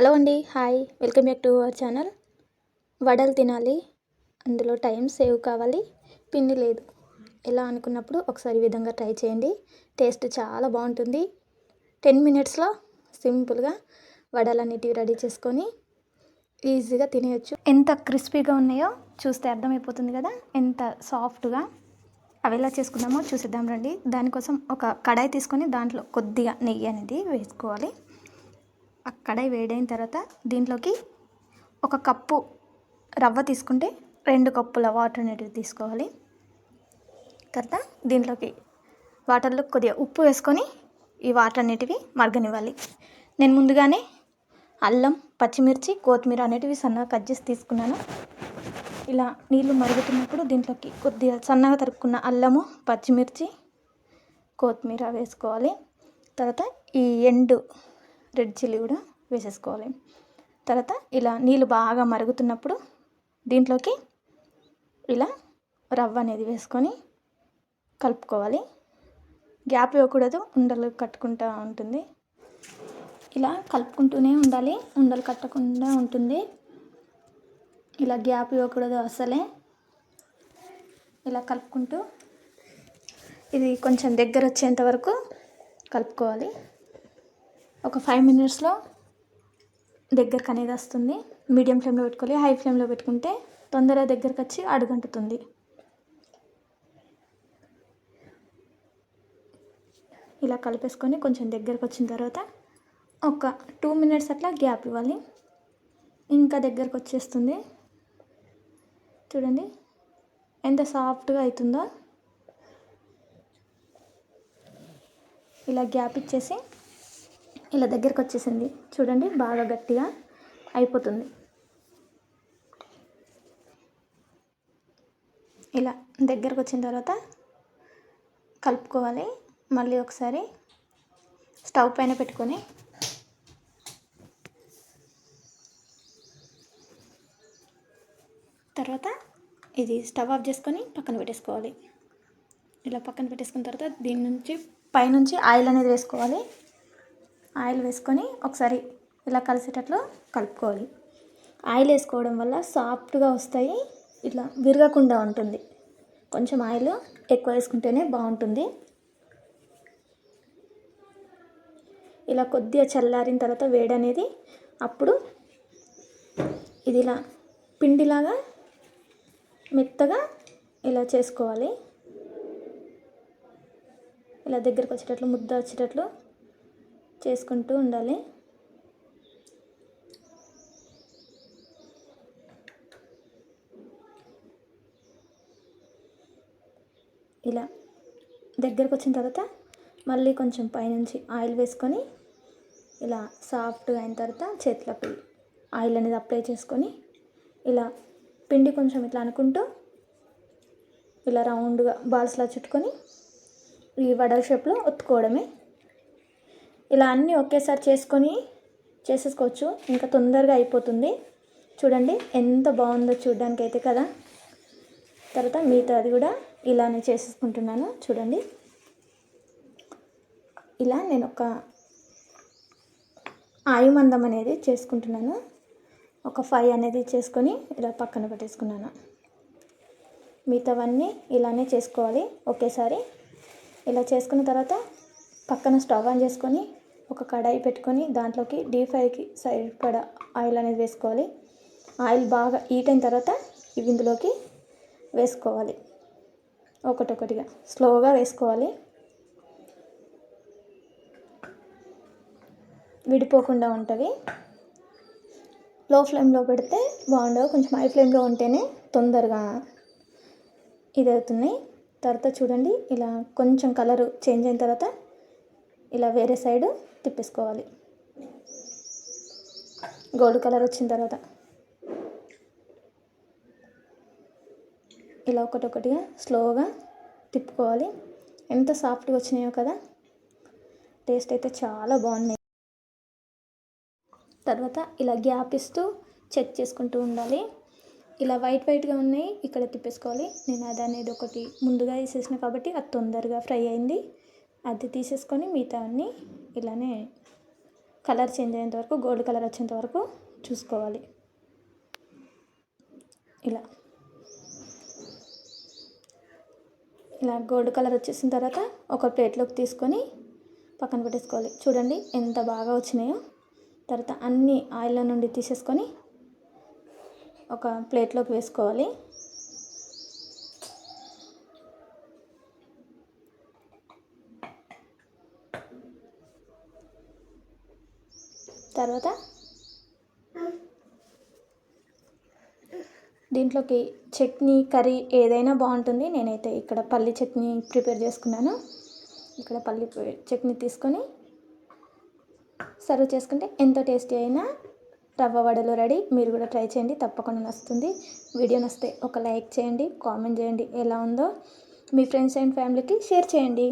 Hello అండి, hi, welcome back to our channel. వడలు తినాలి, అందులో టైం సేవ్ కావాలి, పిండి లేదు ఎలా అనుకున్నప్పుడు ఒకసారి ఈ విధంగా ట్రై చేయండి. టేస్ట్ చాలా బాగుంటుంది. 10 మినిట్స్లో సింపుల్గా వడలన్నిటివి రెడీ చేసుకొని ఈజీగా తినేయచ్చు. ఎంత క్రిస్పీగా ఉన్నాయో చూస్తే అర్థమైపోతుంది కదా, ఎంత సాఫ్ట్గా. అవి ఎలా చేసుకుందామో చూసేద్దాం రండి. దానికోసం ఒక కడాయి తీసుకొని దాంట్లో కొద్దిగా నెయ్యి అనేది వేసుకోవాలి. ఆ కడాయి వేడైన తర్వాత దీంట్లోకి ఒక కప్పు రవ్వ తీసుకుంటే 2 కప్పుల వాటర్ అనేటివి తీసుకోవాలి. తర్వాత దీంట్లోకి వాటర్లో కొద్దిగా ఉప్పు వేసుకొని ఈ వాటర్ అనేటివి మరగనివ్వాలి. నేను ముందుగానే అల్లం, పచ్చిమిర్చి, కొత్తిమీర అనేటివి సన్నగా కట్ చేసి తీసుకున్నాను. ఇలా నీళ్ళు మరుగుతున్నప్పుడు దీంట్లోకి కొద్దిగా సన్నగా తరుక్కున్న అల్లము, పచ్చిమిర్చి, కొత్తిమీర వేసుకోవాలి. తర్వాత ఈ రెడ్ చిల్లీ కూడా వేసేసుకోవాలి. తర్వాత ఇలా నీళ్ళు బాగా మరుగుతున్నప్పుడు దీంట్లోకి ఇలా రవ్వ అనేది వేసుకొని కలుపుకోవాలి. గ్యాప్ ఇవ్వకూడదు, ఉండలు కట్టుకుంటూ ఉంటుంది. ఇలా కలుపుకుంటూనే ఉండాలి, ఉండలు కట్టకుండా ఉంటుంది. ఇలా గ్యాప్ ఇవ్వకూడదు అసలే. ఇలా కలుపుకుంటూ ఇది కొంచెం దగ్గర వచ్చేంత వరకు కలుపుకోవాలి. ఒక 5 మినిట్స్లో దగ్గరకు అనేది వస్తుంది. మీడియం ఫ్లేమ్లో పెట్టుకోవాలి. హై ఫ్లేమ్లో పెట్టుకుంటే తొందరగా దగ్గరకు వచ్చి అడుగంటుతుంది. ఇలా కలిపేసుకొని కొంచెం దగ్గరకు వచ్చిన తర్వాత ఒక 2 మినిట్స్ అట్లా గ్యాప్ ఇవ్వాలి. ఇంకా దగ్గరకు వచ్చేస్తుంది. చూడండి ఎంత సాఫ్ట్గా అవుతుందో. ఇలా గ్యాప్ ఇచ్చేసి ఇలా దగ్గరకు వచ్చేసింది. చూడండి బాగా గట్టిగా అయిపోతుంది. ఇలా దగ్గరకు వచ్చిన తర్వాత కలుపుకోవాలి. మళ్ళీ ఒకసారి స్టవ్ పైన పెట్టుకొని తర్వాత ఇది స్టవ్ ఆఫ్ చేసుకొని పక్కన పెట్టేసుకోవాలి. ఇలా పక్కన పెట్టేసుకున్న తర్వాత దీని నుంచి పైనుంచి ఆయిల్ అనేది వేసుకోవాలి. ఆయిల్ వేసుకొని ఒకసారి ఇలా కలిసేటట్లు కలుపుకోవాలి. ఆయిల్ వేసుకోవడం వల్ల సాఫ్ట్గా వస్తాయి, ఇట్లా విరగకుండా ఉంటుంది. కొంచెం ఆయిల్ ఎక్కువ వేసుకుంటేనే బాగుంటుంది. ఇలా కొద్దిగా చల్లారిన తర్వాత వేడి అనేది అప్పుడు ఇది ఇలా పిండిలాగా మెత్తగా ఇలా చేసుకోవాలి. ఇలా దగ్గరకు వచ్చేటట్లు, ముద్ద వచ్చేటట్లు చేసుకుంటూ ఉండాలి. ఇలా దగ్గరకు వచ్చిన తర్వాత మళ్ళీ కొంచెం పైనుంచి ఆయిల్ వేసుకొని ఇలా సాఫ్ట్గా అయిన తర్వాత చేతులకి ఆయిల్ అనేది అప్లై చేసుకొని ఇలా పిండి కొంచెం ఇట్లా అనుకుంటూ ఇలా రౌండ్గా బాల్స్లా చుట్టుకొని ఈ వడల షేప్లో ఒత్తుకోవడమే. ఇలా అన్నీ ఒకేసారి చేసేసుకోవచ్చు, ఇంకా తొందరగా అయిపోతుంది. చూడండి ఎంత బాగుందో చూడడానికి అయితే కదా. తర్వాత మిగతా అది కూడా ఇలానే చేసేసుకుంటున్నాను. చూడండి ఇలా నేను ఒక ఆయుమందం అనేది చేసుకుంటున్నాను. ఒక 5 అనేది చేసుకొని ఇలా పక్కన పెట్టేసుకున్నాను. మిగతావన్నీ ఇలానే చేసుకోవాలి ఒకేసారి. ఇలా చేసుకున్న తర్వాత పక్కన స్టవ్ ఆన్ చేసుకొని ఒక కడాయి పెట్టుకొని దాంట్లోకి డీప్ ఫ్రైకి సరిపడా ఆయిల్ అనేది వేసుకోవాలి. ఆయిల్ బాగా హీట్ అయిన తర్వాత ఇవి ఇందులోకి వేసుకోవాలి. ఒకటొకటిగా స్లోగా వేసుకోవాలి, విడిపోకుండా ఉంటుంది. లో ఫ్లేమ్లో పెడితే బాగుండవు, కొంచెం హై ఫ్లేమ్లో ఉంటేనే తొందరగా ఇదవుతున్నాయి. తర్వాత చూడండి ఇలా కొంచెం కలరు చేంజ్ అయిన తర్వాత ఇలా వేరే సైడు తిప్పేసుకోవాలి. గోల్డ్ కలర్ వచ్చిన తర్వాత ఇలా ఒకటొకటిగా స్లోగా తిప్పుకోవాలి. ఎంత సాఫ్ట్గా వచ్చినాయో కదా. టేస్ట్ అయితే చాలా బాగున్నాయి. తర్వాత ఇలా గ్యాప్ ఇస్తూ చెక్ చేసుకుంటూ ఉండాలి. ఇలా వైట్గా ఉన్నాయి, ఇక్కడ తిప్పేసుకోవాలి. నేను అది అనేది ఒకటి ముందుగా వేసేసిన కాబట్టి అది తొందరగా ఫ్రై అయింది. అది తీసేసుకొని మిగతా అన్నీ ఇలానే కలర్ చేంజ్ అయ్యేంత వరకు, గోల్డ్ కలర్ వచ్చేంత వరకు చూసుకోవాలి. ఇలా గోల్డ్ కలర్ వచ్చేసిన తర్వాత ఒక ప్లేట్లోకి తీసుకొని పక్కన పెట్టేసుకోవాలి. చూడండి ఎంత బాగా వచ్చినాయో. తర్వాత అన్ని ఆయిల్లో నుండి తీసేసుకొని ఒక ప్లేట్లోకి వేసుకోవాలి. తర్వాత దీంట్లోకి చట్నీ, కర్రీ ఏదైనా బాగుంటుంది. నేనైతే ఇక్కడ పల్లి చట్నీ ప్రిపేర్ చేసుకున్నాను. ఇక్కడ పల్లి చట్నీ తీసుకొని సర్వ్ చేసుకుంటే ఎంతో టేస్టీ అయినా రవ్వ వడలు రెడీ. మీరు కూడా ట్రై చేయండి, తప్పకుండా నచ్చుతుంది. వీడియో నచ్చితే ఒక లైక్ చేయండి, కామెంట్ చేయండి, ఎలా ఉందో మీ ఫ్రెండ్స్ అండ్ ఫ్యామిలీకి షేర్ చేయండి.